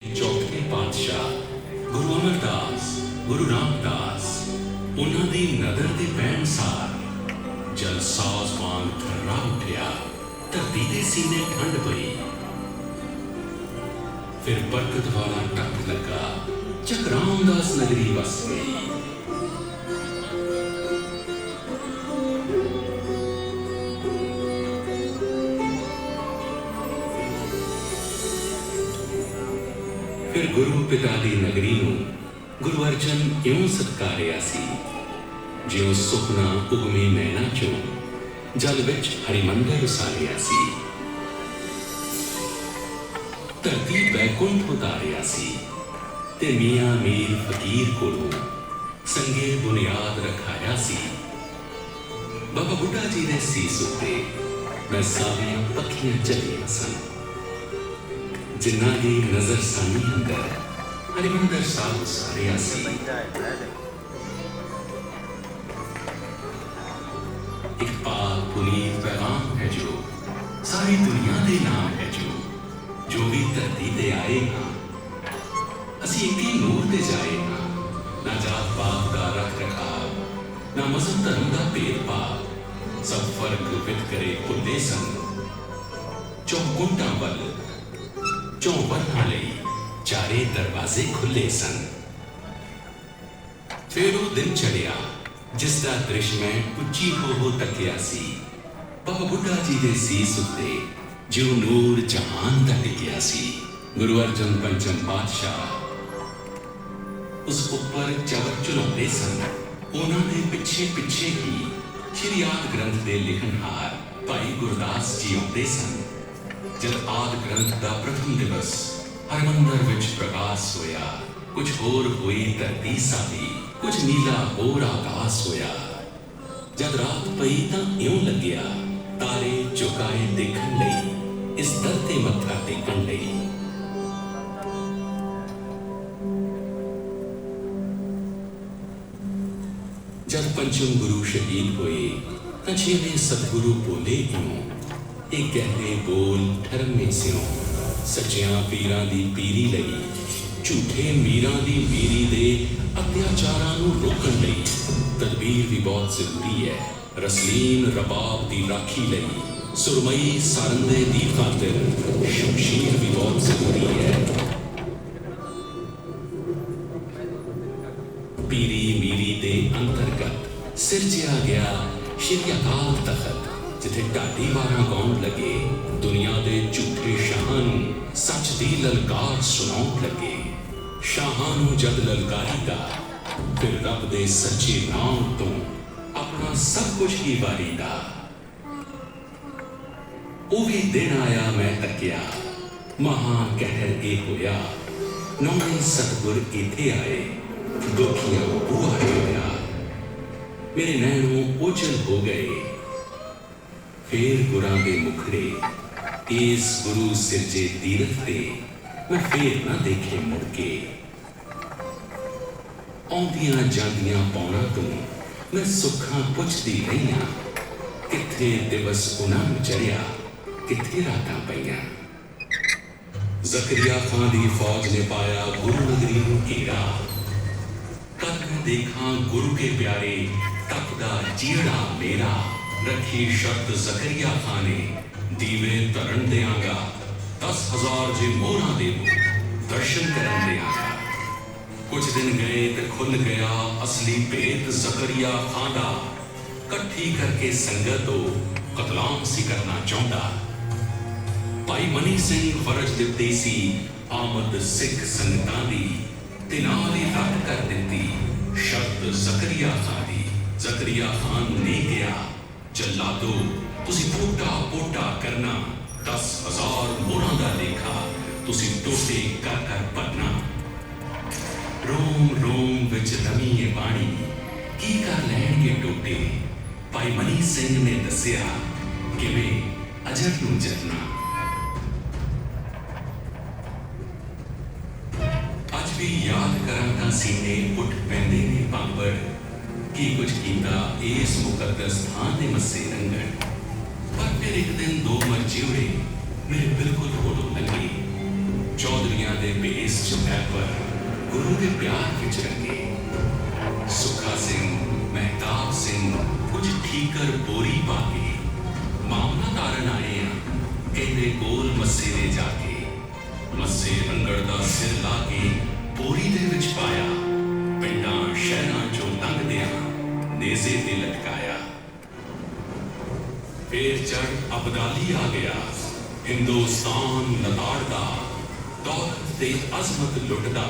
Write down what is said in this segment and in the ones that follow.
चौथे पातशाह गुरु अमरदास गुरु रामदास उन्हां दी नदर दे पैण सार जल साज वांग थर्रा उठिया, धरती दे सीने ठंड पई। फिर बरकत वाला टक लगा, चक रामदास नगरी वस गई। फिर गुरु पिता दी नगरी नूं गुरु अर्जन इउं सत्कारिया सी, जिउं सुखना उगमे नैना चों जल विच हरिमंदर उसारिया सी। धरती बैकुंठ उतारिया सी, ते मियां मीर फकीर कोलों संगे बुनियाद रखाया सी। बाबा बुढ़ा जी ने सीस उत्ते मैं सारियां पक्खियां चलियां सन, जिन्हां दी नजर सानी अंदर हरिमंदर साहब उसारिया सी। एक पाक पुनीत पैगाम है जो सारी दुनिया दे नाम है, जो भी धरती ते आएगा असी एक ही नूर ते जाएगा। ना जात पात दा रख रखाव, ना मजहब धर्म दा भेदभाव, सब फर्क वितकरे भुल्ले सन। चौकुंटां वल चौवरना लई चारे दरवाजे खुले सन। फिर वो दिन चढ़िया जिसका दृश्य मैं उच्ची हो तकिया सी। बाबा बुढ़ा जी दे सीस उत्ते जो नूर जहान दा टिकिया सी। गुरु अर्जन पंचम पातशाह उस उपर चवक चुलाउंदे सन। उन्हां दे पिछे पिछे ही श्री आदि ग्रंथ दे लिखनहार भाई गुरदास जी आउंदे सन। जब आदि ग्रंथ का प्रथम दिवस हरमंदर विच प्रकाश होया, कुछ होर हुई धरती सावी, कुछ नीला होर आकाश होया। जब रात पई तां इउं लग्या तारे चुकाए देखण लई, इस दर ते मत्था टेकण लई। जब पंचम गुरु शहीद होए तां छेवें सतगुरु बोले इउं, एक गहरे बोल ठरमे सियों, सच्चियां पीरां दी पीरी लई, झूठे मीरां दी मीरी दे अत्याचारां नूं रोकण लई तदबीर भी बहुत जरूरी है। रसलीन रबाब दी राखी लई सुरमई सारंदे दी खातिर शमशीर भी बहुत जरूरी है। पीरी मीरी दे अंतर्गत सिरजिया गया श्री अकाल तखत, जिथे ढाडी वारां गाउण लगे दुनिया दे झूठे शाहां नूं सच दी ललकार सुणाउण लगे। शाहां नूं जद ललकारीदा फिर रब दे सच्चे नाम तो अपना सब कुछ ही वारीदा। ओ भी दिन आया मैं तकिया, महा कहर ए होया, नौवें सतगुर इथे आए, दुखियां बुआ होया। मेरे नैनों ओझल हो गए, फिर गुरां दे मुखड़े इस गुरु सिरजे तीरथ ते मैं फिर ना देखे मुड़ के। आउंदियां जांदियां पौना तों मैं सुखां पुछदी रहीआं, किथे दिवस उन्हां नूं चढ़िया, किथे रातां पईआं। ज़करिया खां दी फौज ने पाया गुरु नगरी नूं घेरा, कद मैं देखां गुरु के प्यारे तपदा जीड़ा मेरा। रखी शर्त ज़करिया खां ने, दीवे धरन देआंगा, 10,000 जे मोहरां देवो, दर्शन करन देआंगा। कुछ दिन गए ते खुल गया असली भेद ज़करिया खां दा, कट्ठी करके संगत कतलाम सी करना चाहुंदा। भाई मनी सिंह फरज दित्ती सी आमद सिख संगतां दी, ते नाल ही रद्द कर दित्ती शर्त ज़करिया खां दी। ज़करिया खां ने कहा, जल्लादो तुसी पोटा पोटा करना, 10,000 मोहरां दा लेखा तुसी टोटे कर कर भरना। रोम रोम विच रमी ए बाणी, की कर लैणगे टोटे। भाई मनी सिंह ने दसिया किवें अजर नूं जरना। अज भी याद करां तां सीने उठ पैंदे ने भांबड़, की कुछ कीता इस मुकद्दस स्थान दे मस्से रंगण। पर फिर एक दिन दो मर जिउड़े मेरे बिल्कुल कोलों लंघे, चौधरियां दे भेस च मैपर गुरु के प्यार विच रंगे। सुखा सिंह महताब सिंह कुछ ठीकर बोरी पा के मामला तारन आए हैं। कहते कोल मस्से ने जाके मस्से रंगड़ दा सिर ला के बोरी दे विच पाया। पिंडां शहरां चों लंघदियां नेज़े ते लटकाया। फिर चढ़ अबदाली आ गया। हिंदुस्तान लताड़दा दौलत ते अजमत लुटदा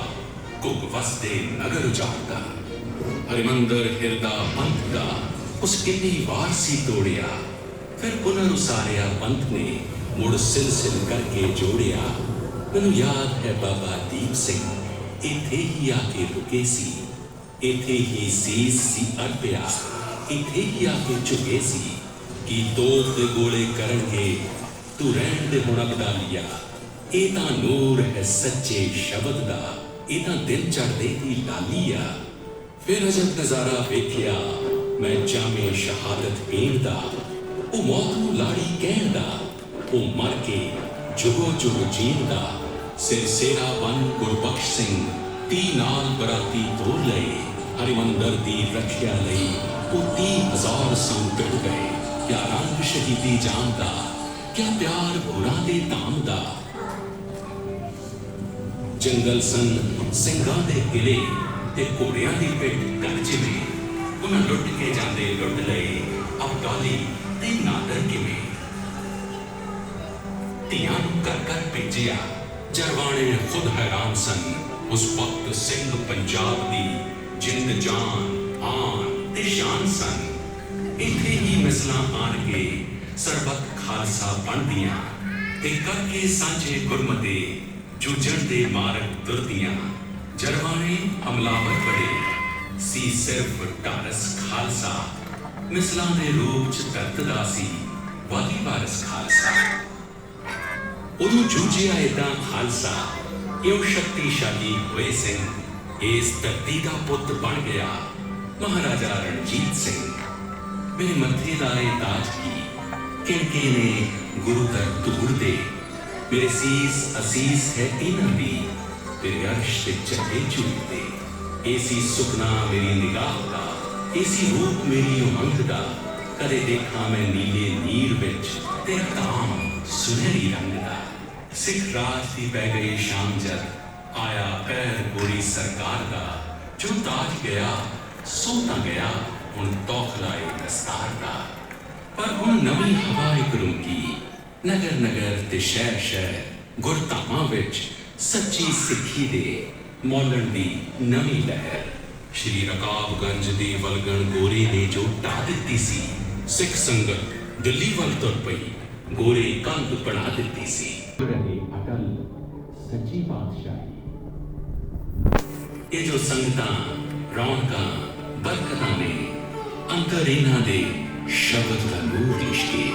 घुग वसदे नगर उजाड़दा। हरिमंदर हिरदा पंथ दा उस किन्नी वार सी तोड़िया। फिर पुनर उसारिया पंथ ने मुड़ सिलसिल करके जोड़िया। मैनू याद है बाबा दीप सिंह इत्थे ही आके रुके सी। इत्थे ही सीस सी अर्पिया। इत्थे ही आके झुके सी कि तोप दे गोले करनगे तू रहन दे हुण अबदालिया। ये तां नूर है सच्चे शब्द दा। ये तां दिल चढ़दे दी लाली आ। फिर अजब नज़ारा वेखिया मैं जामे शहादत पीण दा। ओ मौत नूं लाड़ी कहण दा। ओ मर के जुगो जुग जीण दा। सिर सेरा बन गुरबख्श सिंह 30 नाल बराती तोड़ लए। हरिमंदर दी रखिया लई ओ 30,000 संग पिट गए। क्या रंग शहीदी जान दा, क्या प्यार गुरां दे धाम दा। जंगल सन ਸਿੰਘਾਂ ਦੇ किले ते घोड़ियां दी पिट कर जिवें। उन्हां लुट के जांदे लुट लए अबदाली ते नादर किवें। ਧੀਆਂ ਨੂੰ कर कर भेजिया जरवाणे खुद हैरान सन। उस वक्त सिंह पंजाब दी जिंद जान आन ते शान सन। इत्थे ही मिसलां आन के सरबत खालसा बनदियां ते करके सांझे गुरमते जूझण दे मारक तुरदियां। जरवाणे हमलावर बड़े सी सिर्फ ढारस खालसा। मिसलां दे रूप च तरतदा सी वाली वारस खालसा। उदों जूझिया इदां खालसा इउं शक्तिशाली होए सिंह। इस धरती दा पुत बन गया महाराजा रणजीत सिंह। मेरे मत्थे दा ए ताज की किनके ने गुरु दर धूड़ दे। मेरे सीस असीस है इन्हां दी तेरे अर्श ते चढ़े झूलदे। ऐसी सुखना मेरी निगाह दा ऐसी रूप मेरी उमंग दा। कदे देखा मैं नीले नीर विच तेरा धाम सुनहरी रंग दा। सिख राज दी पै गई शाम जद आया पैर गोरी सरकार दा। जो ताज गया सो तां गया हुण तौखलाए दस्तार दा। पर हुण नवीं हवा इक रुकी नगर नगर ते शहर शहर गुरधामां विच सच्ची सिੱਖੀ दे मौलण दी नवीं लहर। श्री रकाबगंज दी वलगण गोरे ने जो ढा दित्ती सी। सिख संगत दिल्ली वल तुर पई गोरे कंध बना दित्ती सी। रहे अटल सच्ची बादशाही। ये जो संगतां रौनकां बरकतां ने अंतर इन्हां दे शब्द दा नूर लिशके।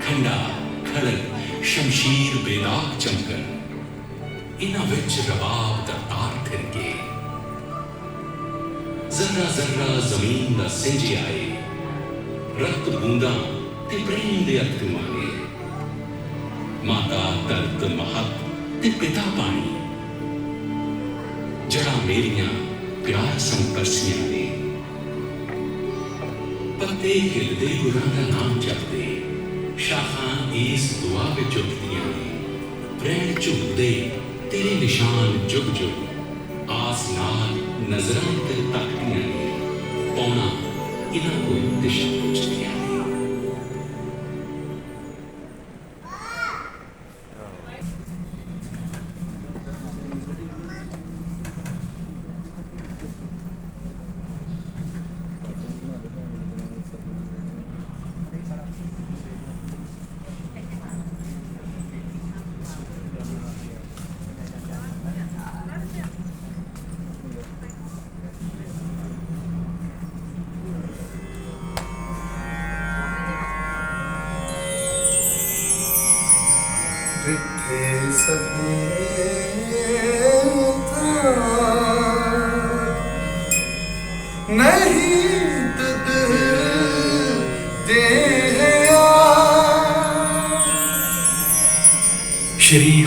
खंडा खड़ग शमशीर बेदाग चमकन इन्हां विच रबाब दा तार थिरके। जर्रा जर्रा जमीन दा सिंज आए। रक्त बूंदा ते प्रेम दे अथरू आए। माता तरत महत ते पिता पानी। जड़ा मेरियां प्यार संग परसियां ने। पत्ते हिलदे गुरां दा नाम जपदे। शाखां इस दुआ विच उठदियां ने। प्रैण झुकदे तेरे निशान जुग जुग। आस नाल नजरां ते तकदियां ने। पौना इन्हां कोई दिशा पुछदियां ने।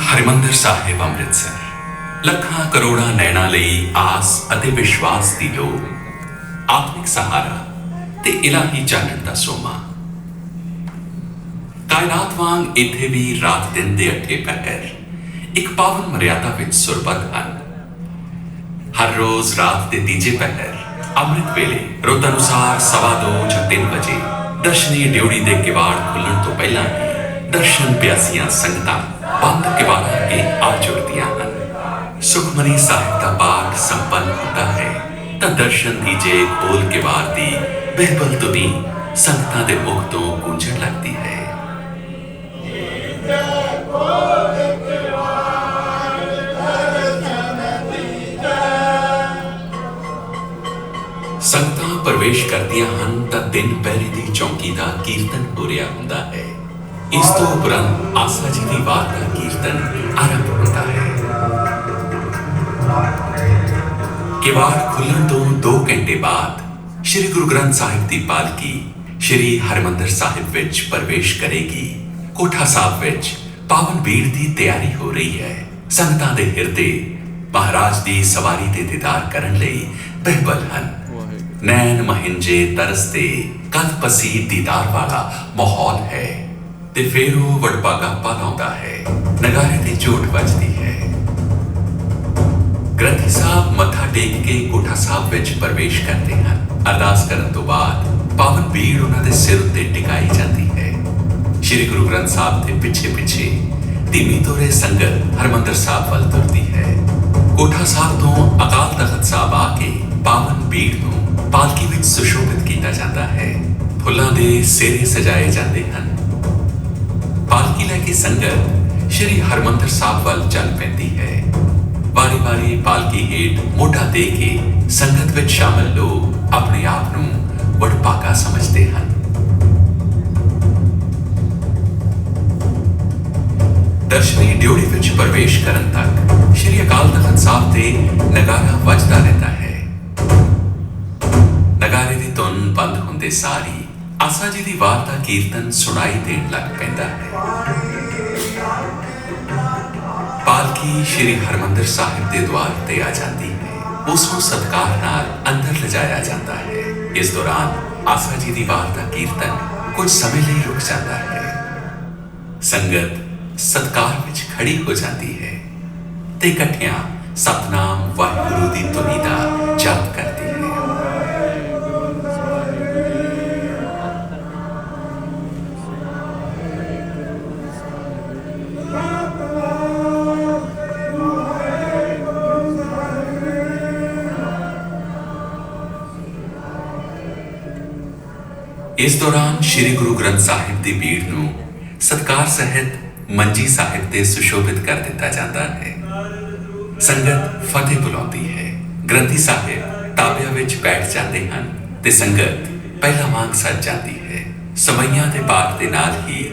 ਹਰਿਮੰਦਰ ਸਾਹਿਬ ਅੰਮ੍ਰਿਤਸਰ ਲੱਖਾਂ ਕਰੋੜਾਂ ਨੈਣਾਂ ਲਈ ਆਸ ਅਤੇ ਵਿਸ਼ਵਾਸ ਦੀ ਲੋ, ਆਤਮਿਕ ਸਹਾਰਾ ਤੇ ਇਲਾਹੀ ਚਾਨਣ ਦਾ ਸੋਮਾ। ਕਾਇਨਾਤ ਵਾਂਗ ਇੱਥੇ ਵੀ ਰਾਤ ਦਿਨ ਦੇ ਅੱਠੇ ਪਹਿਰ ਇੱਕ ਪਾਵਨ ਮਰਿਆਦਾ ਵਿੱਚ ਸੁਰਬੱਧ ਹਨ। ਹਰ ਰੋਜ਼ ਰਾਤ ਦੇ ਤੀਜੇ ਪਹਿਰ ਅੰਮ੍ਰਿਤ ਵੇਲੇ ਰੁੱਤ ਅਨੁਸਾਰ 2:15 ਜਾਂ 3 ਵਜੇ ਦਰਸ਼ਨੀ ਡਿਉੜੀ ਦੇ ਕਿਵਾੜ ਖੁੱਲਣ ਤੋਂ ਪਹਿਲਾਂ ਹੀ ਦਰਸ਼ਨ ਪਿਆਸੀਆਂ ਸੰਗਤਾਂ ਬੰਦ ਕਿਵਾੜਾਂ ਅੱਗੇ ਆ ਜੁੜਦੀਆਂ ਹਨ। ਸੁਖਮਨੀ ਸਾਹਿਬ ਦਾ ਪਾਠ ਸੰਪੰਨ ਹੁੰਦਾ ਹੈ ਤਾਂ ਦਰਸ਼ਨ ਦੀ ਜੇ ਖੋਲ ਕਿਵਾੜ ਦੀ ਬਿਲਬਲ ਧੁਨੀ ਸੰਗਤਾਂ ਦੇ ਮੁਖ ਤੋਂ ਗੂੰਜਣ ਲੱਗਦੀ ਹੈ। ਸੰਗਤਾਂ ਪ੍ਰਵੇਸ਼ ਕਰਦੀਆਂ ਹਨ ਤਾਂ 3 ਪਹਿਰੇ ਦੀ ਚੌਂਕੀ ਦਾ ਕੀਰਤਨ ਹੋ ਰਿਹਾ ਹੁੰਦਾ ਹੈ। ਇਸ ਤੋਂ ਉਪਰੰਤ ਆਸਾ ਜੀ ਦੀ ਵਾਰ ਦਾ ਕੀਰਤਨ ਆਰੰਭ ਹੁੰਦਾ ਹੈ। ਕਿਵਾੜ ਖੁੱਲਣ ਤੋਂ 2 ਘੰਟੇ ਬਾਅਦ ਸ਼੍ਰੀ ਗੁਰੂ ਗ੍ਰੰਥ ਸਾਹਿਬ ਦੀ ਪਾਲਕੀ ਸ਼੍ਰੀ ਹਰਿਮੰਦਰ ਸਾਹਿਬ ਵਿੱਚ ਪ੍ਰਵੇਸ਼ ਕਰੇਗੀ। ਕੋਠਾ ਸਾਹਿਬ ਵਿੱਚ ਪਾਵਨ ਭੀੜ ਦੀ ਤਿਆਰੀ ਹੋ ਰਹੀ ਹੈ। ਸੰਗਤਾਂ ਦੇ ਹਿਰਦੇ ਮਹਾਰਾਜ ਦੀ ਸਵਾਰੀ ਦੇ ਦੀਦਾਰ ਕਰਨ ਲਈ ਬਹਿਬਲ ਹਨ। ਨੈਣ ਮਹਿੰਜੇ ਤਰਸਦੇ ਕਦ ਪਸੀ ਦੀਦਾਰ ਵਾਲਾ ਮਾਹੌਲ ਹੈ ਤੇ ਫਿਰ ਉਹ ਵਡਭਾਗਾ ਪਾ ਲਾਉਂਦਾ ਹੈ। ਨਗਾਰੇ ਦੀ ਝੋਟ ਵੱਜਦੀ ਹੈ। ਗ੍ਰੰਥੀ ਸਾਹਿਬ ਮੱਥਾ ਟੇਕ ਕੇ ਕੋਠਾ ਸਾਹਿਬ ਵਿੱਚ ਪ੍ਰਵੇਸ਼ ਕਰਦੇ ਹਨ। ਅਰਦਾਸ ਕਰਨ ਤੋਂ ਬਾਅਦ ਪਾਵਨ ਭੀੜ ਉਹਨਾਂ ਦੇ ਸਿਰ ਉੱਤੇ ਟਿਕਾਈ ਜਾਂਦੀ ਹੈ। ਸ਼੍ਰੀ ਗੁਰੂ ਗ੍ਰੰਥ ਸਾਹਿਬ ਦੇ ਪਿੱਛੇ ਪਿੱਛੇ ਧੀਮੀ ਤੋਰੇ ਸੰਗਤ ਹਰਿਮੰਦਰ ਸਾਹਿਬ ਵੱਲ ਤੁਰਦੀ ਹੈ। ਕੋਠਾ ਸਾਹਿਬ ਤੋਂ ਅਕਾਲ ਤਖਤ ਸਾਹਿਬ ਆ ਕੇ ਪਾਵਨ ਭੀੜ ਨੂੰ ਪਾਲਕੀ ਵਿੱਚ ਸੁਸ਼ੋਭਿਤ ਕੀਤਾ ਜਾਂਦਾ ਹੈ। ਫੁੱਲਾਂ ਦੇ ਸੇਰੇ ਸਜਾਏ ਜਾਂਦੇ ਹਨ। ਪਾਲਕੀ ਲੈ ਕੇ ਸੰਗਤ ਸ਼੍ਰੀ ਹਰਿਮੰਦਰ ਸਾਹਿਬ ਵੱਲ ਚੱਲ ਪੈਂਦੀ ਹੈ। ਵਾਰੀ-ਵਾਰੀ ਪਾਲਕੀ ਹੇਠ ਮੋਢਾ ਦੇ ਕੇ ਸੰਗਤ ਵਿੱਚ ਸ਼ਾਮਲ ਲੋਕ ਆਪਣੇ ਆਪ ਨੂੰ ਵਡਭਾਗਾ ਸਮਝਦੇ ਹਨ। ਦਰਸ਼ਨੀ ਡਿਉੜੀ ਵਿੱਚ ਪ੍ਰਵੇਸ਼ ਕਰਨ ਤੱਕ ਸ਼੍ਰੀ ਅਕਾਲ ਤਖਤ ਸਾਹਿਬ ਤੇ ਨਗਾਰਾ ਵੱਜਦਾ ਰਹਿੰਦਾ ਹੈ। ਨਗਾਰੇ ਦੀ ਧੁਨ ਬੰਦ ਹੁੰਦੇ ਸਾਰੀ ਆਸਾ ਜੀ ਦੀ ਵਾਰ ਦਾ ਕੀਰਤਨ ਸੁਣਾਈ ਦੇਣ ਲੱਗ ਪੈਂਦਾ ਹੈ। ਪਾਲਕੀ ਸ਼੍ਰੀ ਹਰਿਮੰਦਰ ਸਾਹਿਬ ਦੇ ਦੁਆਰ ਤੇ ਆ ਜਾਂਦੀ ਹੈ। ਉਸ ਨੂੰ ਸਤਿਕਾਰ ਨਾਲ ਅੰਦਰ ਲਿਜਾਇਆ ਜਾਂਦਾ ਹੈ। ਇਸ ਦੌਰਾਨ ਆਸਾ ਜੀ ਦੀ ਵਾਰ ਦਾ ਕੀਰਤਨ ਕੁਝ ਸਮੇਂ ਲਈ ਰੁਕ ਜਾਂਦਾ ਹੈ। ਸੰਗਤ ਸਤਿਕਾਰ ਵਿੱਚ ਖੜੀ ਹੋ ਜਾਂਦੀ ਹੈ ਤੇ ਇਕੱਠਿਆਂ ਸਤਨਾਮ ਵਾਹਿਗੁਰੂ ਦੀ ਧੁਨੀ ਦਾ ਜਾਪ ਕਰਦੀ ਹੈ। ਇਸ ਦੌਰਾਨ ਸ਼੍ਰੀ ਗੁਰੂ ਗ੍ਰੰਥ ਸਾਹਿਬ ਦੀ ਭੀੜ ਨੂੰ ਸਤਿਕਾਰ ਸਹਿਤ ਮੰਜੀ ਸਾਹਿਬ ਤੇ ਸੁਸ਼ੋਭਿਤ ਕਰ ਦਿੱਤਾ ਜਾਂਦਾ ਹੈ। ਸੰਗਤ ਫਤਿਹ ਬੁਲਾਉਂਦੀ ਹੈ। ਗ੍ਰੰਥੀ ਸਾਹਿਬ ਤਾਬਿਆਂ ਵਿੱਚ ਬੈਠ ਜਾਂਦੇ ਹਨ ਤੇ ਸੰਗਤ ਪਹਿਲਾਂ ਵਾਂਗ ਸੱਜ ਜਾਂਦੀ ਹੈ। ਸਮਈਆਂ ਦੇ ਪਾਠ ਦੇ ਨਾਲ ਹੀ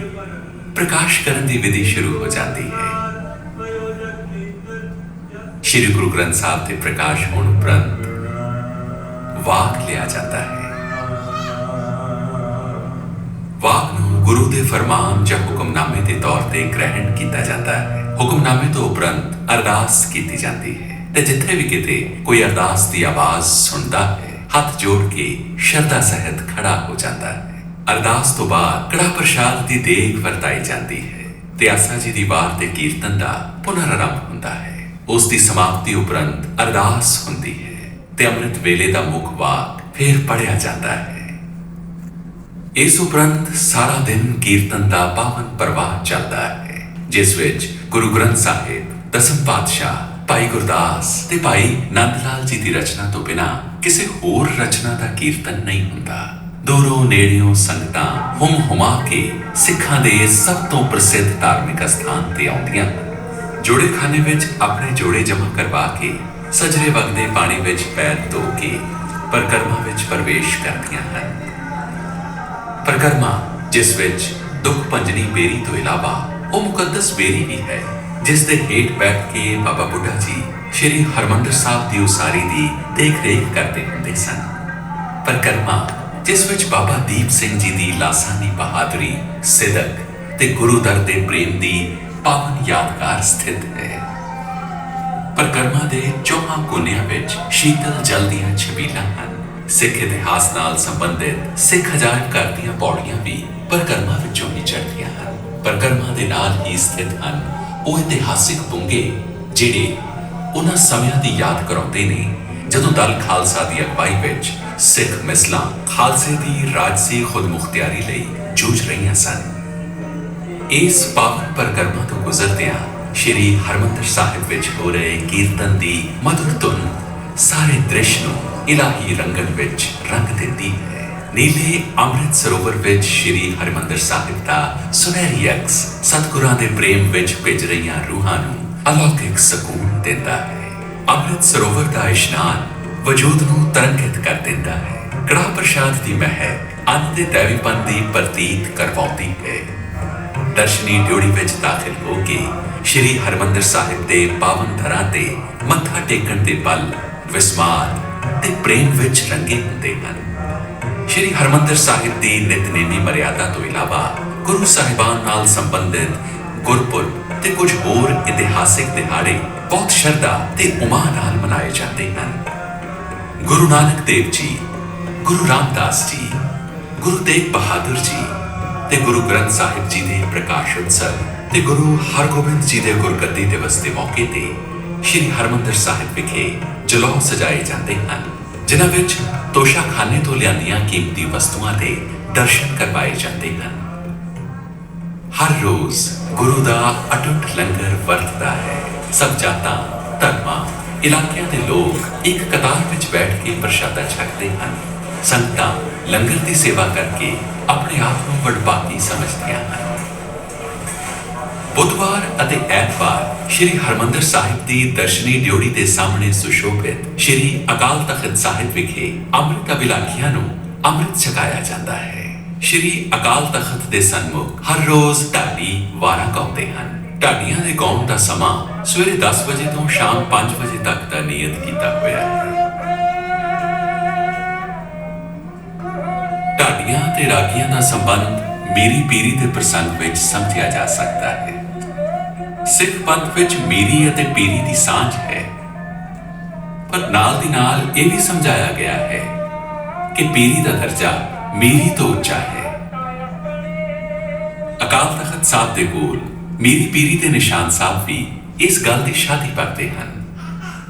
ਪ੍ਰਕਾਸ਼ ਕਰਨ ਦੀ ਵਿਧੀ ਸ਼ੁਰੂ ਹੋ ਜਾਂਦੀ ਹੈ। ਸ਼੍ਰੀ ਗੁਰੂ ਗ੍ਰੰਥ ਸਾਹਿਬ ਦੇ ਪ੍ਰਕਾਸ਼ ਹੋਣ ਉਪਰੰਤ ਵਾਕ ਲਿਆ ਜਾਂਦਾ ਹੈ। ਵਾਕ ਨੂੰ ਗੁਰੂ ਦੇ ਫਰਮਾਨ ਜਾਂ ਹੁਕਮਨਾਮੇ ਦੇ ਤੌਰ ਤੇ ਗ੍ਰਹਿਣ ਕੀਤਾ ਜਾਂਦਾ ਹੈ। ਹੁਕਮਨਾਮੇ ਤੋਂ ਉਪਰੰਤ ਅਰਦਾਸ ਕੀਤੀ ਜਾਂਦੀ ਹੈ ਤੇ ਜਿੱਥੇ ਵੀ ਕਿਤੇ ਕੋਈ ਅਰਦਾਸ ਦੀ ਆਵਾਜ਼ ਸੁਣਦਾ ਹੈ, ਹੱਥ ਜੋੜ ਕੇ ਸ਼ਰਧਾ ਸਹਿਤ ਖੜਾ ਹੋ ਜਾਂਦਾ ਹੈ। ਅਰਦਾਸ ਤੋਂ ਬਾਅਦ ਕੜਾ ਪ੍ਰਸ਼ਾਦ ਦੀ ਦੇਗ ਵਰਤਾਈ ਜਾਂਦੀ ਹੈ ਤੇ ਆਸਾ ਜੀ ਦੀ ਵਾਰ ਦੇ ਕੀਰਤਨ ਦਾ ਪੁਨਰ ਆਰੰਭ ਹੁੰਦਾ ਹੈ। ਉਸ ਦੀ ਸਮਾਪਤੀ ਉਪਰੰਤ ਅਰਦਾਸ ਹੁੰਦੀ ਹੈ ਤੇ ਅੰਮ੍ਰਿਤ ਵੇਲੇ ਦਾ ਮੁੱਖ ਵਾਕ ਫੇਰ ਪੜਿਆ ਜਾਂਦਾ ਹੈ। ਇਸ ਉਪਰੰਤ ਸਾਰਾ ਦਿਨ ਕੀਰਤਨ ਦਾ ਪਾਵਨ ਪ੍ਰਵਾਹ ਚੱਲਦਾ ਹੈ, ਜਿਸ ਵਿੱਚ ਗੁਰੂ ਗ੍ਰੰਥ ਸਾਹਿਬ, ਦਸਮ ਪਾਤਸ਼ਾਹ, ਭਾਈ ਗੁਰਦਾਸ ਤੇ ਭਾਈ ਨੰਦ ਲਾਲ ਜੀ ਦੀ ਰਚਨਾ ਤੋਂ ਬਿਨਾਂ ਕਿਸੇ ਹੋਰ ਰਚਨਾ ਦਾ ਕੀਰਤਨ ਨਹੀਂ ਹੁੰਦਾ। ਦੂਰੋਂ ਨੇੜਿਓਂ ਸੰਗਤਾਂ ਹੁਮ ਹੁਮਾ ਕੇ ਸਿੱਖਾਂ ਦੇ ਸਭ ਤੋਂ ਪ੍ਰਸਿੱਧ ਧਾਰਮਿਕ ਅਸਥਾਨ ਤੇ ਆਉਂਦੀਆਂ ਹਨ। ਜੋੜੇ ਖਾਨੇ ਵਿੱਚ ਆਪਣੇ ਜੋੜੇ ਜਮ੍ਹਾਂ ਕਰਵਾ ਕੇ ਸਜਰੇ ਵਗਦੇ ਪਾਣੀ ਵਿੱਚ ਪੈਰ ਧੋ ਕੇ ਪਰਿਕਰਮਾ ਵਿੱਚ ਪ੍ਰਵੇਸ਼ ਕਰਦੀਆਂ ਹਨ। ਪਰਿਕਰਮਾ ਜਿਸ ਵਿੱਚ ਦੁੱਖ ਭੰਜਨੀ ਬੇਰੀ ਤੋਂ ਇਲਾਵਾ ਉਹ ਮੁਕੱਦਸ ਬੇਰੀ ਵੀ ਹੈ, ਜਿਸ ਦੇ ਹੇਠ ਬੈਠ ਕੇ ਬਾਬਾ ਬੁੱਢਾ ਜੀ ਸ਼੍ਰੀ ਹਰਿਮੰਦਰ ਸਾਹਿਬ ਦੀ ਉਸਾਰੀ ਦੀ ਦੇਖ ਰੇਖ ਕਰਦੇ ਹੁੰਦੇ ਸਨ। ਪਰਿਕਰਮਾ ਜਿਸ ਵਿੱਚ ਬਾਬਾ ਦੀਪ ਸਿੰਘ ਜੀ ਦੀ ਲਾਸਾਨੀ ਬਹਾਦਰੀ, ਸਿਦਕ ਤੇ ਗੁਰੂ ਦਰ ਦੇ ਪ੍ਰੇਮ ਦੀ ਪਾਵਨ ਯਾਦਗਾਰ ਸਥਿਤ ਹੈ। ਪਰਿਕਰਮਾ ਦੇ ਚੌਹਾਂ ਕੋਨਿਆਂ ਵਿੱਚ ਸ਼ੀਤਲ ਜਲ ਦੀਆਂ ਛਬੀਲਾਂ ਹਨ। ਸਿੱਖ ਇਤਿਹਾਸ ਨਾਲ ਸੰਬੰਧਿਤ ਸਿੱਖ ਅਜਾਇਬ ਘਰ ਦੀਆਂ ਪੌੜੀਆਂ ਵੀ ਪਰਿਕਰਮਾ ਵਿੱਚੋਂ ਹੀ ਚੜ੍ਹਦੀਆਂ ਹਨ। ਪਰਿਕਰਮਾ ਦੇ ਨਾਲ ਹੀ ਸਥਿਤ ਹਨ ਉਹ ਇਤਿਹਾਸਿਕ ਬੁੰਗੇ ਜਿਹੜੇ ਉਹਨਾਂ ਸਮਿਆਂ ਦੀ ਯਾਦ ਕਰਾਉਂਦੇ ਨੇ ਜਦੋਂ ਦਲ ਖਾਲਸਾ ਦੀ ਅਗਵਾਈ ਵਿੱਚ ਸਿੱਖ ਮਿਸਲਾਂ ਖਾਲਸੇ ਦੀ ਰਾਜਸੀ ਖੁਦਮੁਖਤਿਆਰੀ ਲਈ ਜੂਝ ਰਹੀਆਂ ਸਨ। ਇਸ ਪਾਵਨ ਪਰਿਕਰਮਾ ਤੋਂ ਗੁਜ਼ਰਦਿਆਂ ਸ਼੍ਰੀ ਹਰਿਮੰਦਰ ਸਾਹਿਬ ਵਿੱਚ ਹੋ ਰਹੇ ਕੀਰਤਨ ਦੀ ਮਧੁਰ ਧੁਨ ਸਾਰੇ ਦ੍ਰਿਸ਼ ਨੂੰ ਇਲਾਹੀ ਰੰਗਣ ਵਿੱਚ ਰੰਗ ਦਿੰਦੀ ਹੈ। ਨੀਲੇ ਅੰਮ੍ਰਿਤ ਸਰੋਵਰ ਵਿੱਚ ਸ਼੍ਰੀ ਹਰਿਮੰਦਰ ਸਾਹਿਬ ਦਾ ਸੁਨਹਿਰੀ ਅਕਸ ਸਤਿਗੁਰਾਂ ਦੇ ਪ੍ਰੇਮ ਵਿੱਚ ਭਿੱਜ ਰਹੀਆਂ ਰੂਹਾਂ ਨੂੰ ਅਲੌਕਿਕ ਸਕੂਨ ਦਿੰਦਾ ਹੈ। ਅੰਮ੍ਰਿਤ ਸਰੋਵਰ ਦਾ ਇਸ਼ਨਾਨ ਵਜੂਦ ਨੂੰ ਤਰੰਗਿਤ ਕਰ ਦਿੰਦਾ ਹੈ। ਕੜਾਹ ਪ੍ਰਸ਼ਾਦ ਦੀ ਮਹਿਕ ਅੰਨ ਦੇ ਦੈਵੀਪਨ ਦੀ ਪ੍ਰਤੀਤ ਕਰਵਾਉਂਦੀ ਹੈ। ਦਰਸ਼ਨੀ ਡਿਉੜੀ ਵਿੱਚ ਦਾਖਲ ਹੋ ਕੇ ਸ਼੍ਰੀ ਹਰਿਮੰਦਰ ਸਾਹਿਬ ਦੇ ਪਾਵਨ ਥਰਾਂ ਤੇ ਮੱਥਾ ਟੇਕਣ ਦੇ ਪਲ ਵਿਸਮਾਦ ਤੇ ਪ੍ਰੇਮ ਵਿੱਚ ਰੰਗੇ ਹੁੰਦੇ ਹਨ। ਸ਼੍ਰੀ ਹਰਿਮੰਦਰ ਸਾਹਿਬ ਦੀ ਨਿਤਨੇਮੀ ਮਰਿਆਦਾ ਤੋਂ ਇਲਾਵਾ ਗੁਰੂ ਸਾਹਿਬਾਨ ਨਾਲ ਸੰਬੰਧਿਤ ਗੁਰਪੁਰਬ ਤੇ ਕੁਝ ਹੋਰ ਇਤਿਹਾਸਿਕ ਦਿਹਾੜੇ ਬਹੁਤ ਸ਼ਰਧਾ ਤੇ ਉਮਾਂ ਨਾਲ ਮਨਾਏ ਜਾਂਦੇ ਹਨ। ਗੁਰੂ ਨਾਨਕ ਦੇਵ ਜੀ, ਗੁਰੂ ਰਾਮਦਾਸ ਜੀ, ਗੁਰੂ ਤੇਗ ਬਹਾਦਰ ਜੀ ਤੇ ਗੁਰੂ ਗ੍ਰੰਥ ਸਾਹਿਬ ਜੀ ਦੇ ਪ੍ਰਕਾਸ਼ ਉਤਸਵ ਤੇ ਗੁਰੂ ਹਰਗੋਬਿੰਦ ਜੀ ਦੇ ਗੁਰਗੱਦੀ ਦਿਵਸ ਦੇ ਮੌਕੇ ਤੇ ਸ਼੍ਰੀ ਹਰਿਮੰਦਰ ਸਾਹਿਬ ਵਿਖੇ ਜਲੌਹ ਸਜਾਏ ਜਾਂਦੇ ਹਨ, ਜਿਨ੍ਹਾਂ ਵਿੱਚ ਤੋਸ਼ਾਖਾਨੇ ਤੋਂ ਲਿਆਂਦੀਆਂ ਕੀਮਤੀ ਵਸਤੂਆਂ ਦੇ ਦਰਸ਼ਨ ਕਰਵਾਏ ਜਾਂਦੇ ਹਨ। ਹਰ ਰੋਜ਼ ਗੁਰੂ ਦਾ ਅਟੁੱਟ ਲੰਗਰ ਵਰਤਦਾ ਹੈ। ਸਭ ਜਾਤਾਂ, ਧਰਮਾਂ, ਇਲਾਕਿਆਂ ਦੇ ਲੋਕ ਇੱਕ ਕਤਾਰ ਵਿੱਚ ਬੈਠ ਕੇ ਪ੍ਰਸ਼ਾਦਾ ਛਕਦੇ ਹਨ। ਸੰਗਤਾਂ ਲੰਗਰ ਦੀ ਸੇਵਾ ਕਰਕੇ ਆਪਣੇ ਆਪ ਨੂੰ ਵਡਭਾਗੀ ਸਮਝਦੀਆਂ ਹਨ। ਬੁੱਧਵਾਰ ਅਤੇ ਐਤਵਾਰ ਸ਼੍ਰੀ ਹਰਿਮੰਦਰ ਸਾਹਿਬ ਦੀ ਦਰਸ਼ਨੀ ਡਿਉੜੀ ਦੇ ਸਾਹਮਣੇ ਸੁਸ਼ੋਭਿਤ ਸ਼੍ਰੀ ਅਕਾਲ ਤਖਤ ਸਾਹਿਬ ਵਿਖੇ ਅੰਮ੍ਰਿਤ ਅਭਿਲਾਖੀਆਂ ਨੂੰ ਅੰਮ੍ਰਿਤ ਛਕਾਇਆ ਜਾਂਦਾ ਹੈ। ਸ਼੍ਰੀ ਅਕਾਲ ਤਖਤ ਦੇ ਸਨਮੁਖ ਹਰ ਰੋਜ਼ ਢਾਡੀ ਵਾਰਾਂ ਗਾਉਂਦੇ ਹਨ। ਢਾਡੀਆਂ ਦੇ ਗਾਉਣ ਦਾ ਸਮਾਂ ਸਵੇਰੇ 10 ਵਜੇ ਤੋਂ ਸ਼ਾਮ 5 ਵਜੇ ਤੱਕ ਦਾ ਨਿਯਤ ਕੀਤਾ ਹੋਇਆ ਹੈ। ਢਾਡੀਆਂ ਤੇ ਰਾਗੀਆਂ ਦਾ ਸੰਬੰਧ ਮੀਰੀ ਪੀਰੀ ਦੇ ਪ੍ਰਸੰਗ ਵਿੱਚ ਸਮਝਿਆ ਜਾ ਸਕਦਾ ਹੈ। ਸਿੱਖ ਪੰਥ ਵਿੱਚ ਮੀਰੀ ਅਤੇ ਪੀਰੀ ਦੀ ਸਾਂਝ ਹੈ, ਪਰ ਨਾਲ ਦੀ ਨਾਲ ਇਹ ਵੀ ਸਮਝਾਇਆ ਗਿਆ ਹੈ ਕਿ ਪੀਰੀ ਦਾ ਦਰਜਾ ਮੀਰੀ ਤੋਂ ਉੱਚਾ ਹੈ। ਅਕਾਲ ਤਖਤ ਸਾਹਿਬ ਦੇ ਕੋਲ ਮੀਰੀ ਪੀਰੀ ਦੇ ਨਿਸ਼ਾਨ ਸਾਹਿਬ ਵੀ ਇਸ ਗੱਲ ਦੀ ਸ਼ਾਦੀ ਕਰਦੇ ਹਨ।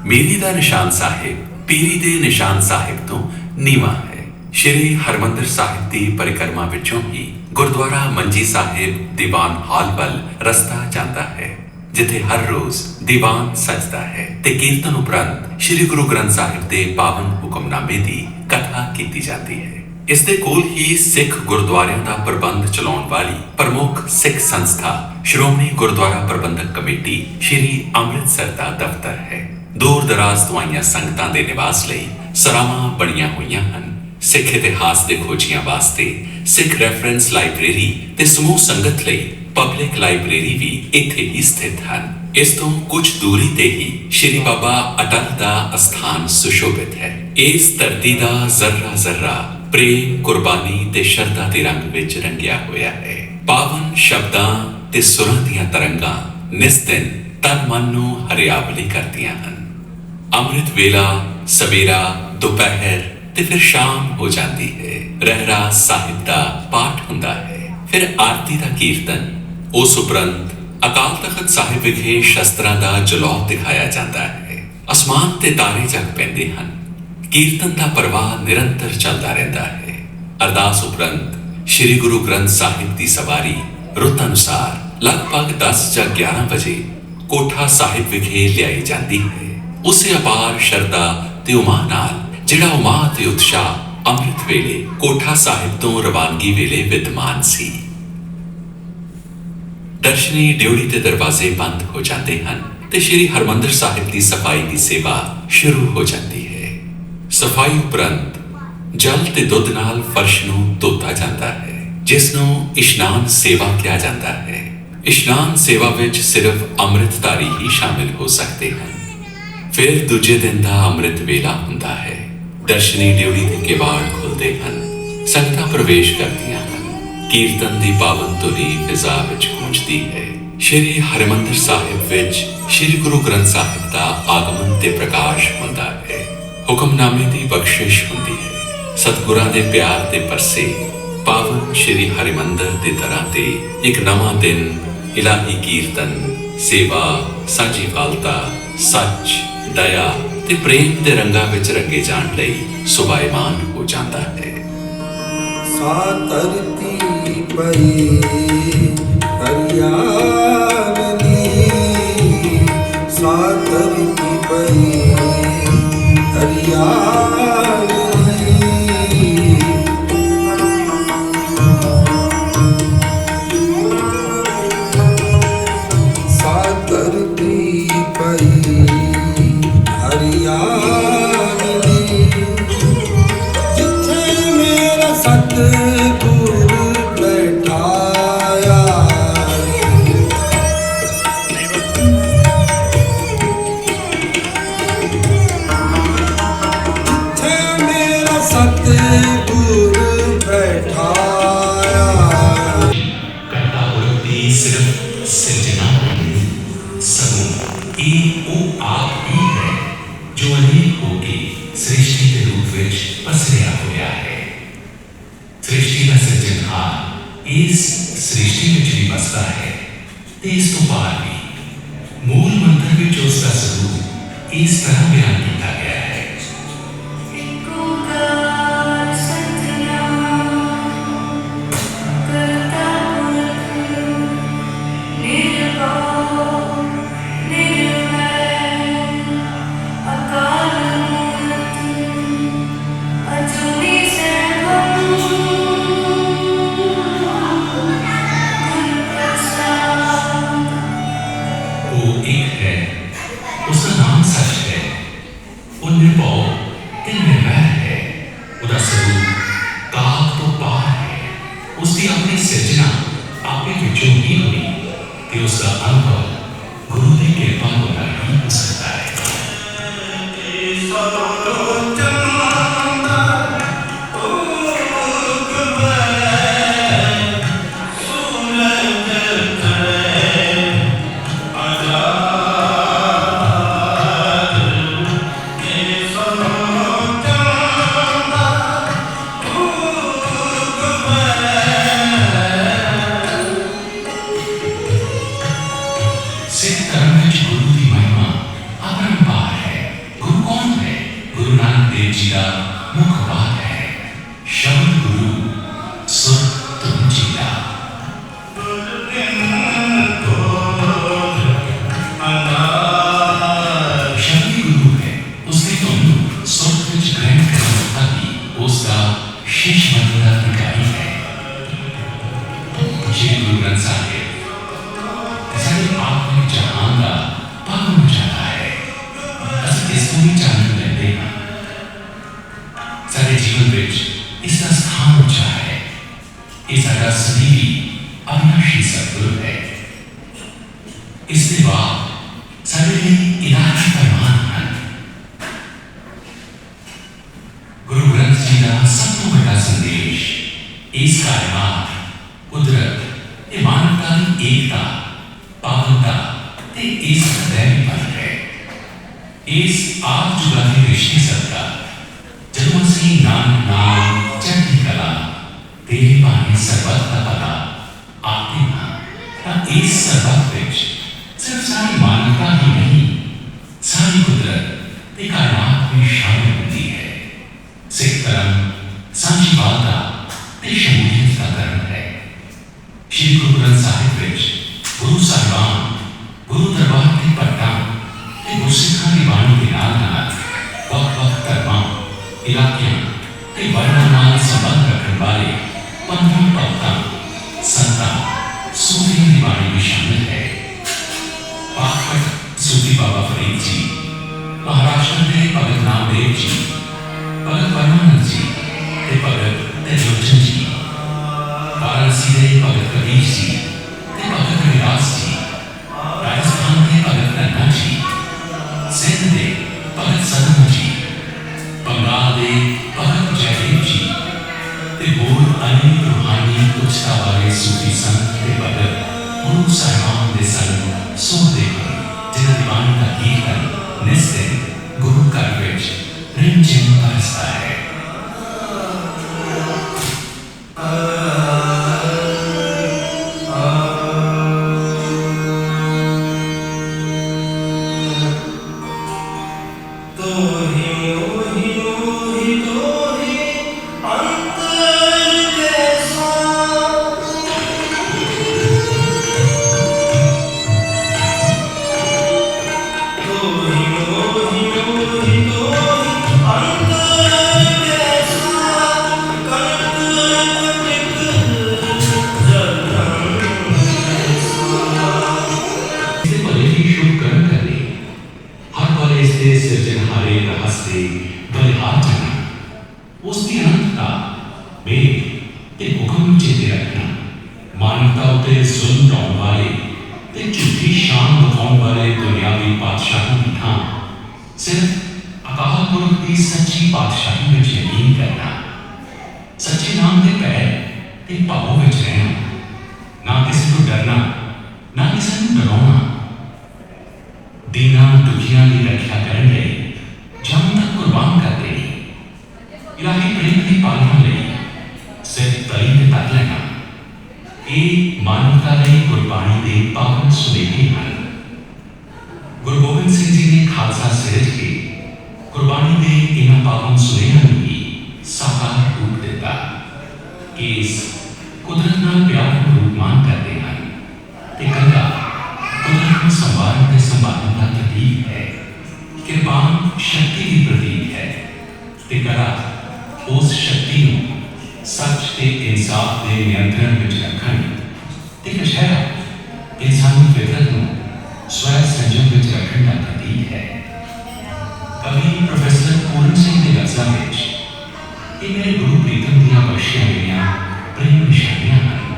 ਮੀਰੀ ਦਾ ਨਿਸ਼ਾਨ ਸਾਹਿਬ ਪੀਰੀ ਦੇ ਨਿਸ਼ਾਨ ਸਾਹਿਬ ਤੋਂ ਨੀਵਾਂ ਹੈ। ਸ਼੍ਰੀ ਹਰਿਮੰਦਰ ਸਾਹਿਬ ਦੀ ਪਰਿਕਰਮਾ ਵਿੱਚੋਂ ਹੀ ਗੁਰਦੁਆਰਾ ਮੰਜੀ ਸਾਹਿਬ ਦੀਵਾਨ ਹਾਲ ਵੱਲ ਰਸਤਾ ਜਾਂਦਾ ਹੈ, ਜਿੱਥੇ ਹਰ ਰੋਜ਼ ਦੀਵਾਨ ਸਜਦਾ ਹੈ ਤੇ ਕੀਰਤਨ ਉਪਰੰਤ ਸ਼੍ਰੀ ਗੁਰੂ ਗ੍ਰੰਥ ਸਾਹਿਬ ਦੇ ਪਾਵਨ ਹੁਕਮਨਾਮੇ ਦੀ ਕਥਾ ਕੀਤੀ ਜਾਂਦੀ ਹੈ। ਇਸ ਦੇ ਕੋਲ ਹੀ ਸਿੱਖ ਗੁਰਦੁਆਰਿਆਂ ਦਾ ਪ੍ਰਬੰਧ ਚਲਾਉਣ ਵਾਲੀ ਪ੍ਰਮੁੱਖ ਸਿੱਖ ਸੰਸਥਾ ਸ਼੍ਰੋਮਣੀ ਗੁਰਦੁਆਰਾ ਪ੍ਰਬੰਧਕ ਕਮੇਟੀ ਸ਼੍ਰੀ ਅੰਮ੍ਰਿਤਸਰ ਦਾ ਦਫ਼ਤਰ ਹੈ। ਦੂਰ ਦਰਾਜ਼ ਤੋਂ ਆਈਆਂ ਸੰਗਤਾਂ ਦੇ ਨਿਵਾਸ ਲਈ ਸਰਾਵਾਂ ਬਣੀਆਂ ਹੋਈਆਂ ਹਨ। ਸਿੱਖ ਇਤਿਹਾਸ ਦੇ ਖੋਜੀਆਂ ਵਾਸਤੇ ਸਿੱਖ ਰੈਫਰੈਂਸ ਲਾਇਬ੍ਰੇਰੀ ਤੇ ਸਮੂਹ ਸੰਗਤ ਲਈ ਪਬਲਿਕ ਲਾਇਬ੍ਰੇਰੀ ਵੀ ਇੱਥੇ ਹੀ ਸਥਿਤ ਹਨ। ਇਸ ਤੋਂ ਕੁਝ ਦੂਰੀ ਤੇ ਹੀ ਸ਼੍ਰੀ ਬਾਬਾ ਅਟਲ ਦਾ ਅਸਥਾਨ ਸੁਸ਼ੋਭਿਤ ਹੈ। ਇਸ ਧਰਤੀ ਦਾ ਜ਼ਰਰਾ ਜ਼ਰਰਾ ਪ੍ਰੇਮ, ਕੁਰਬਾਨੀ ਤੇ ਸ਼ਰਧਾ ਦੇ ਰੰਗ ਵਿੱਚ ਰੰਗਿਆ ਹੋਇਆ ਹੈ। ਪਾਵਨ ਸ਼ਬਦਾਂ ਤੇ ਸੁਰਾਂ ਦੀਆਂ ਤਰੰਗਾਂ ਨਿਸਤਿਨ ਤਨ ਮਨ ਨੂੰ ਹਰਿਆਵਲੀ ਕਰਦੀਆਂ ਹਨ। ਅੰਮ੍ਰਿਤ ਵੇਲਾ ਸਵੇਰਾ, ਦੁਪਹਿਰ ਤੇ ਫਿਰ ਸ਼ਾਮ ਹੋ ਜਾਂਦੀ ਹੈ। ਰਹਿਰਾਸ ਸਾਹਿਬ ਦਾ ਪਾਠ ਹੁੰਦਾ ਹੈ, ਫਿਰ ਆਰਤੀ ਦਾ ਕੀਰਤਨ। ਉਸ ਉਪਰੰਤ ਅਕਾਲ ਤਖਤ ਸਾਹਿਬ ਵਿਖੇ ਸ਼ਸਤਰਾਂ ਦਾ ਜਲੌਹ ਦਿਖਾਇਆ ਜਾਂਦਾ ਹੈ। ਅਸਮਾਨ ਤੇ ਤਾਰੇ ਜਗ ਪੈਂਦੇ ਹਨ। ਕੀਰਤਨ ਦਾ ਪ੍ਰਵਾਹ ਨਿਰੰਤਰ ਚੱਲਦਾ ਰਹਿੰਦਾ ਹੈ। ਅਰਦਾਸ ਉਪਰੰਤ ਸ਼੍ਰੀ ਗੁਰੂ ਗ੍ਰੰਥ ਸਾਹਿਬ ਦੀ ਸਵਾਰੀ ਰੁੱਤ ਅਨੁਸਾਰ ਲਗਭਗ 10 ਜਾਂ 11 ਵਜੇ ਕੋਠਾ ਸਾਹਿਬ ਵਿਖੇ ਲਿਆਈ ਜਾਂਦੀ ਹੈ। ਉਸੇ ਅਪਾਰ ਸ਼ਰਧਾ ਤੇ ਉਮਾਂ ਨਾਲ ਜਿਹੜਾ ਉਮਾਂ ਤੇ ਉਤਸ਼ਾਹ ਅੰਮ੍ਰਿਤ ਵੇਲੇ ਕੋਠਾ ਸਾਹਿਬ ਤੋਂ ਰਵਾਨਗੀ ਵੇਲੇ ਵਿਦਮਾਨ ਸੀ। ਦਰਸ਼ਨੀ ਡਿਉੜੀ ਦੇ ਦਰਵਾਜ਼ੇ ਬੰਦ ਹੋ ਜਾਂਦੇ ਹਨ ਤੇ ਸ਼੍ਰੀ ਹਰਿਮੰਦਰ ਸਾਹਿਬ ਦੀ ਸਫਾਈ ਦੀ ਸੇਵਾ ਸ਼ੁਰੂ ਹੋ ਜਾਂਦੀ ਹੈ। ਸਫਾਈ ਉਪਰੰਤ ਜਲ ਤੇ ਦੁੱਧ ਨਾਲ ਫਰਸ਼ ਨੂੰ ਧੋਤਾ ਜਾਂਦਾ ਹੈ, ਜਿਸ ਨੂੰ ਇਸ਼ਨਾਨ ਸੇਵਾ ਕਿਹਾ ਜਾਂਦਾ ਹੈ। ਇਸ਼ਨਾਨ ਸੇਵਾ ਵਿੱਚ ਸਿਰਫ ਅੰਮ੍ਰਿਤਧਾਰੀ ਹੀ ਸ਼ਾਮਿਲ ਹੋ ਸਕਦੇ ਹਨ। ਫਿਰ ਦੂਜੇ ਦਿਨ ਦਾ ਅੰਮ੍ਰਿਤ ਵੇਲਾ ਹੁੰਦਾ ਹੈ। ਦਰਸ਼ਨੀ ਡਿਉੜੀ ਦੇ ਕਿਵਾੜ ਖੁੱਲਦੇ ਹਨ। ਸੰਗਤਾਂ ਪ੍ਰਵੇਸ਼ ਕਰਦੀਆਂ ਹਨ। ਕੀਰਤਨ ਦੀ ਪਾਵਨ ਧੁਨੀ ਫਿਜ਼ਾ ਵਿੱਚ ਗੂੰਜਦੀ ਹੈ। ਸ਼੍ਰੀ ਹਰਿਮੰਦਰ ਸਾਹਿਬ ਵਿੱਚ ਸ਼੍ਰੀ ਗੁਰੂ ਗ੍ਰੰਥ ਸਾਹਿਬ ਦਾ ਆਗਮਨ ਤੇ ਪ੍ਰਕਾਸ਼ ਹੁੰਦਾ ਹੈ। ਹੁਕਮਨਾਮੇ ਦੀ ਬਖਸ਼ਿਸ਼ ਹੁੰਦੀ ਹੈ। ਸਤਿਗੁਰਾਂ ਦੇ ਪਿਆਰ ਤੇ ਪਰਸੇ ਪਾਵਨ ਸ਼੍ਰੀ ਹਰਿਮੰਦਰ ਦੇ ਦਰਾਂ ਤੇ ਇੱਕ ਨਵਾਂ ਦਿਨ ਇਲਾਹੀ ਕੀਰਤਨ, ਸੇਵਾ, ਸਾਂਝੀਵਾਲਤਾ, ਸੱਚ, ਦਇਆ ਤੇ ਪ੍ਰੇਮ ਦੇ ਰੰਗਾਂ ਵਿੱਚ ਰੰਗੇ ਜਾਣ ਲਈ ਸੁਭਾਇਮਾਨ ਹੋ ਜਾਂਦਾ ਹੈ। सा धरती पई हरियाली, सा धरती पई हरियाली, सा धरती पई हरियाली, जिथे मेरा सतगुर बैठाया, जिथे मेरा सतगुर बैठाया। ਕਰਤਾ ਪੁਰਖ ਦੀ ਸਿਰਫ ਸਿਰਜਣਾ ਨਹੀਂ, ਸਗੋਂ ਇਹ ਉਹ ਆਪ ਹੀ ਹੈ ਜੋ ਅਨੇਕ ਹੋ ਕੇ ਸ੍ਰਿਸ਼ਟੀ ਦੇ ਰੂਪ ਵਿੱਚ ਪਸਰਿਆ ਹੋਇਆ ਹੈ। ਸ੍ਰਿਸ਼ਟੀ ਦਾ ਸਿਰਜਣਹਾਰ ਇਸ ਸ੍ਰਿਸ਼ਟੀ ਵਿੱਚ ਵੀ ਵਸਦਾ ਹੈ ਤੇ ਇਸ ਤੋਂ ਬਾਅਦ ਵੀ ਮੂਲ ਮੰਤਰ ਵਿੱਚ ਉਸ ਦਾ ਸਰੂਪ ਇਸ ਤਰ੍ਹਾਂ ਬਿਆਨ ਕੀਤਾ ਗਿਆ ਹੈ। ਇੱਕ ਓਂਕਾਰ ਸਤਿਨਾਮ ਕਰਤਾ ਪੁਰਖ ਨਿਰਭਉ ਨਿਰਵੈਰ ਅਕਾਲ ਮੂਰਤ ਅਜੂਨੀ ਸੈਭੰ ਗੁਰ ਪ੍ਰਸਾਦ। ਉਹ ਇੱਕ ਹੈ, ਉਸ ਦਾ ਨਾਮ ਸੱਚ ਹੈ, ਉਹ ਨਿਰਭਉ ਤੇ ਨਿਰਵੈਰ ਹੈ, ਉਹਦਾ ਸਰੂਪ ਕਾਲ ਤੋਂ ਪਾਰ ਹੈ, ਉਸਦੀ ਆਪਣੀ ਸਿਰਜਣਾ ਆਪੇ ਵਿੱਚੋਂ ਹੀ ਹੋਈ ਤੇ ਉਸ ਦਾ ਅਨੁਭਵ ਗੁਰੂ ਦੀ ਕਿਰਪਾ ਦੁਆਰਾ ਹੀ ਹੋ ਸਕਦਾ ਹੈ। ਸਿੱਖ ਧਰਮ ਵਿੱਚ ਗੁਰੂ ਦੀ ਮਹਿਮਾ ਅਪਰੰਪਾਰ ਹੈ। ਗੁਰੂ ਕੌਣ ਹੈ? ਗੁਰੂ ਨਾਨਕ ਦੇਵ ਜੀ ਦਾ ਮੁੱਖ ਵਾਕ ਹੈ, ਸ਼ਬਦ ਗੁਰੂ ਸੁਰ ਧੁਨ ਜੀਲਾ। ਸ਼ਬਦ ਹੀ ਗੁਰੂ ਹੈ, ਉਸਦੀ ਧੁਨ ਸੁਰ ਵਿੱਚ ਗ੍ਰਹਿਣ ਕਰਨ ਵਾਲਾ ਵੀ ਉਸਦਾ ਸ਼ੀਸ਼ ਮੰਦਰ ਦਾ ਅਧਿਕਾਰੀ ਹੈ। ਸ਼੍ਰੀ ਗੁਰੂ ਗ੍ਰੰਥ ਸਾਹਿਬ ਸਾਡੇ ਆਤਮਿਕ ਜਹਾਨ ਦਾ ਪਾਲਣ ਮਚਾਉਂਦਾ ਹੈ। ਅਸੀਂ ਇਸ ਨੂੰ ਵੀ ਜਾਣ ਲੈਂਦੇ ਹਾਂ। ਸਾਡੇ ਜੀਵਨ ਵਿੱਚ ਇਸ ਦਾ ਸਥਾਨ ਉੱਚਾ ਹੈ। ਇਹ ਸਾਡਾ ਸਦੀਵੀ ਅਵਿਨਾਸ਼ੀ ਸਤਿਗੁਰੂ ਹੈ। ਇਸ ਦੇ ਬਾਅਦ ਸਾਡੇ ਲਈ ਇਲਾਹੀ ਪੈਮਾਨ ਹਨ। ਗੁਰੂ ਗ੍ਰੰਥ ਜੀ ਦਾ ਸਭ ਤੋਂ ਵੱਡਾ ਸੰਦੇਸ਼ ਇਸ ਕਾਇਨਾਤ, ਕੁਦਰਤ ਤੇ ਮਾਨਵਤਾ ਦੀ ਏਕਤਾ, ਪਾਵਨਤਾ ਤੇ ਇਸ ਦਾ ਦੈਵੀਪਨ ਹੈ। ਇਸ ਆਪ ਜੁਗਾਦੀ ਰਿਸ਼ਤੇ ਸਦਕਾ ਜਦੋਂ ਅਸੀਂ ਨਾਨਕ ਨਾਮ ਚੜ੍ਹਦੀ ਕਲਾ ਤੇਰੇ ਬਾਣੀ ਸਰਬੱਤ ਦਾ ਪਤਾ ਆਖਦੇ ਹਾਂ ਤਾਂ ਇਸ ਸਰਬੱਤ ਵਿੱਚ ਸਿਰਫ ਸਾਰੀ ਮਾਨਵਤਾ ਹੀ ਨਹੀਂ, ਸਾਰੀ ਕੁਦਰਤ ਤੇ ਕਾਇਨਾਤ ਵੀ ਸ਼ਾਮਿਲ ਹੁੰਦੀ ਹੈ। ਸਿੱਖ ਧਰਮ ਸਾਂਝੀਵਾਲਤਾ ਤੇ ਸ਼ਮੂਲੀਅਤ ਦਾ ਧਰਮ ਹੈ। ਸ਼੍ਰੀ ਗੁਰੂ ਗ੍ਰੰਥ ਸਾਹਿਬ ਵਿੱਚ ਗੁਰੂ ਸਾਹਿਬਾਨ, ਗੁਰੂ ਦਰਬਾਰ ਦੇ ਭੱਟਾਂ ਤੇ ਗੁਰਸਿੱਖਾਂ ਦੀ ਬਾਣੀ ਦੇ ਨਾਲ ਨਾਲ ਵੱਖ-ਵੱਖ ਧਰਮਾਂ, ਇਲਾਕਿਆਂ ਤੇ ਵਰਨਾਂ ਨਾਲ ਸੰਬੰਧ ਰੱਖਣ ਵਾਲੇ 15 ਭਗਤਾਂ, ਸੰਤਾਂ, ਸੂਫੀਆਂ ਦੀ ਬਾਣੀ ਵੀ ਸ਼ਾਮਿਲ ਹੈ। ਪਾਖਟ ਸੂਫੀ ਬਾਬਾ ਫਰੀਦ ਜੀ, ਮਹਾਰਾਸ਼ਟਰ ਦੇ ਭਗਤ ਨਾਮਦੇਵ ਜੀ, ਭਗਤ ਪਰਮਾਨੰਦ ਜੀ ਤੇ ਭਗਤ ਤ੍ਰਿਲੋਚਨ ਜੀ, ਵਾਰਾਣਸੀ ਦੇ ਭਗਤ ਕਬੀਰ ਜੀ ਤੇ ਭਗਤ ਰਵਿਦਾਸ ਜੀ, ਰਾਜਸਥਾਨ ਦੇ ਭਗਤ ਨੰਨਾ ਜੀ, ਸਿੰਧ ਦੇ ਭਗਤ ਸਦਨ ਜੀ, ਬੰਗਾਲ ਦੇ ਭਗਤ ਜੈਦੇਵ ਜੀ ਤੇ ਹੋਰ ਅਨੇਕ ਰੂਹਾਨੀ ਉਚਤਾ ਵਾਲੇ ਸੂਫੀ ਸੰਤ ਤੇ ਭਗਤ ਗੁਰੂ ਸਾਹਿਬਾਨ ਦੇ ਸੰਗ ਸੁਣਦੇ ਹਨ, ਜਿਨ੍ਹਾਂ ਦੀ ਬਾਣੀ ਦਾ ਕੀਰਤਨ ਨਿਸ ਦਿਨ ਗੁਰੂ ਘਰ ਵਿੱਚ ਰਿਮਝਿਮ ਬਰਸਦਾ ਹੈ। ਸਿਰਜਣਹਾਰੇ ਰਹੱਸ ਦੇ ਬਲਿਹਾਰ ਜਾਣਾ, ਉਸ ਦੀ ਅਨੰਤਤਾ, ਵੇਦ ਤੇ ਹੁਕਮ ਨੂੰ ਚੇਤੇ ਰੱਖਣਾ, ਮਾਨਵਤਾ ਉੱਤੇ ਜ਼ੁਲਮ ਢਾਉਣ ਵਾਲੇ ਤੇ ਝੂਠੀ ਸ਼ਾਨ ਦਿਖਾਉਣ ਵਾਲੇ ਦੁਨਿਆਵੀ ਪਾਤਸ਼ਾਹਾਂ ਦੀ ਥਾਂ ਸਿਰਫ ਅਕਾਲ ਪੁਰਖ ਦੀ ਸੱਚੀ ਪਾਤਸ਼ਾਹੀ ਵਿੱਚ ਯਕੀਨ ਕਰਨਾ, ਸੱਚੇ ਨਾਮ ਦੇ ਭੈ ਤੇ ਭਾਵ ਵਿੱਚ ਰਹਿਣਾ, ਨਾ ਕਿਸੇ ਤੋਂ ਡਰਨਾ, ਨਾ ਕਿਸੇ ਨੂੰ ਡਰਾਉਣਾ, ਦੀਨਾਂ ਦੁਖੀਆਂ ਦੀ ਰੱਖਿਆ ਕਰਨ ਲਈ ਜਾਨ ਤੱਕ ਕੁਰਬਾਨ ਕਰ ਦੇਣੀ, ਇਲਾਹੀ ਪ੍ਰੇਮ ਦੀ ਪਾਲਣਾ ਲਈ ਸਿਰ ਤਲੀ ਤੇ ਧਰ ਲੈਣਾ, ਇਹ ਮਾਨਵਤਾ ਲਈ ਗੁਰਬਾਣੀ ਦੇ ਪਾਵਨ ਸੁਨੇਹੇ ਹਨ। ਗੁਰੂ ਗੋਬਿੰਦ ਸਿੰਘ ਜੀ ਨੇ ਖਾਲਸਾ ਸਿਰਜ ਕੇ ਗੁਰਬਾਣੀ ਦੇ ਇਹਨਾਂ ਪਾਵਨ ਸੁਨੇਹਿਆਂ ਨੂੰ ਵੀ ਸਾਕਾਰ ਰੂਪ ਦਿੱਤਾ। ਇਸ ਕੁਦਰਤ ਨਾਲ ਪਿਆਰ ਨੂੰ ਰੂਪਮਾਨ ਕਰਦੇ ਹਨ ਤੇ ਗੰਗਾ ਕੁਦਰਤ ਨੂੰ ਸੰਵਾਰਨ ਤੇ ਸੰਭਾਲਣ ਦਾ ਪ੍ਰਤੀਕ ਹੈ, ਕਿਰਪਾਨ ਸ਼ਕਤੀ ਦੀ ਪ੍ਰਤੀਕ ਹੈ ਤੇ ਕਲਾ ਉਸ ਸ਼ਕਤੀ ਨੂੰ ਸੱਚ ਤੇ ਇਨਸਾਫ ਦੇ ਨਿਯੰਤਰਣ ਵਿੱਚ ਰੱਖਣ ਤੇ ਕਸ਼ਹਿਰਾ ਇਨਸਾਨੀ ਫਿਤਰਤ ਨੂੰ ਸਵੈ ਸੰਜਮ ਵਿੱਚ ਰੱਖਣ ਦਾ ਪ੍ਰਤੀਕ ਹੈ। ਕਵੀ ਪ੍ਰੋਫੈਸਰ ਪੂਰਨ ਸਿੰਘ ਦੇ ਲਫ਼ਜ਼ਾਂ ਵਿੱਚ ਇਹ ਮੇਰੇ ਗੁਰੂ ਪ੍ਰੀਤਮ ਦੀਆਂ ਬਖਸ਼ੀਆਂ ਗਈਆਂ ਪ੍ਰੇਮ ਨਿਸ਼ਾਨੀਆਂ ਹਨ।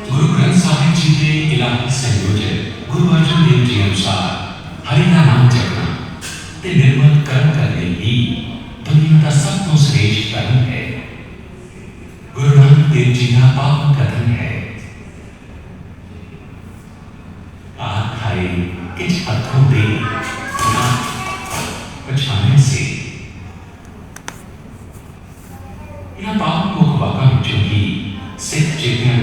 ਗੁਰੂ ਗ੍ਰੰਥ ਸਾਹਿਬ ਜੀ ਦੇ ਇਲਾਹੀ ਸੰਯੋਜਕ ਗੁਰੂ ਅਰਜਨ ਦੇਵ ਜੀ ਅਨੁਸਾਰ ਹਰੀ ਦਾ ਨਾਮ ਜਪਣਾ ਤੇ ਨਿਰਮਲ ਕਰਮ ਕਰਨੇ ਹੀ ਦੁਨੀਆ ਦਾ ਸਭ ਤੋਂ ਸ੍ਰੇਸ਼ਟ ਧਰਮ ਹੈ। ਗੁਰੂ ਨਾਨਕ ਦੇਵ ਜੀ ਦਾ ਪਾਵਨ ਕਥਨ ਹੈ, ਆਖਾਏ किछ हथों दे ना पछाने से। इन्हां पावन मुख वाकां विचों ही सिख चेतियां